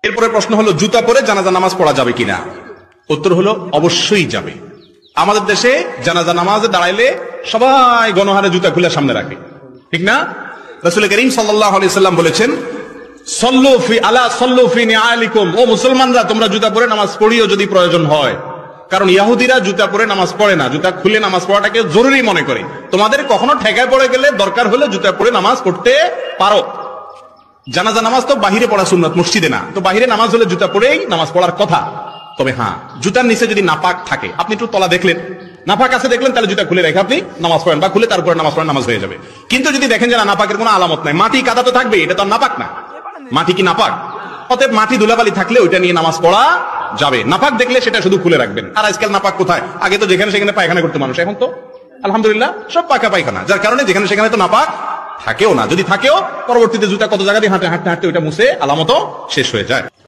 এরপরে প্রশ্ন হলো, জুতা পরে জানাজা নামাজ পড়া যাবে কিনা? উত্তর হলো অবশ্যই যাবে। আমাদের দেশে জানাজা নামাজে দাঁড়াইলে সবাই গণহারে জুতা খুলে সামনে রাখে, ঠিক না? রাসূল করিম সাল্লাল্লাহু আলাইহি সাল্লাম বলেছেন, সল্লু ফি আলা সল্লু ফি নিআলিকুম, ও মুসলমানরা তোমরা জুতা পরে নামাজ পড়িও যদি প্রয়োজন হয়। কারণ ইহুদিরা জুতা পরে নামাজ পড়ে না, জুতা খুলে নামাজ পড়াটাকে জরুরি মনে করে। তোমাদের কখনো ঠেকায় পড়ে গেলে দরকার হলে জুতা পরে নামাজ পড়তে পারো। জানাজা নামাজ তো বাহিরে পড়া সুন্নাত, মসজিদে না। তো বাহিরে নামাজ হলে জুতা পরেই নামাজ পড়ার কথা। তবে হ্যাঁ, জুতার নিচে যদি নাপাক থাকে, আপনি একটু তলা দেখলেন, নাপাক আছে দেখলেন, তাহলে জুতা খুলে রেখে আপনি নামাজ পড়েন, বা খুলে তারপরে নামাজ পড়েন, নামাজ হয়ে যাবে। কিন্তু যদি দেখেন যে না, নাপাকের কোনো আলামত নাই, মাটি কাদা তো থাকবে, এটা তো নাপাক না। মাটি কি নাপাক? অতএব মাটি ধুলাবালি থাকলে ওইটা নিয়ে নামাজ পড়া যাবে। নাপাক দেখলে সেটা শুধু খুলে রাখবেন। আর আজকাল নাপাক কোথায়? আগে তো যেখানে সেখানে পায়খানা করতে মানুষ, এখন তো আলহামদুলিল্লাহ সব পাকা পায়খানা, যার কারণে যেখানে সেখানে তো নাপাক থাকেও না। যদি থাকেও, পরবর্তীতে জুতা কত জায়গা দিয়ে হাঁটতে হাঁটতে হাঁটতে ওইটা মুছে আলামতও শেষ হয়ে যায়।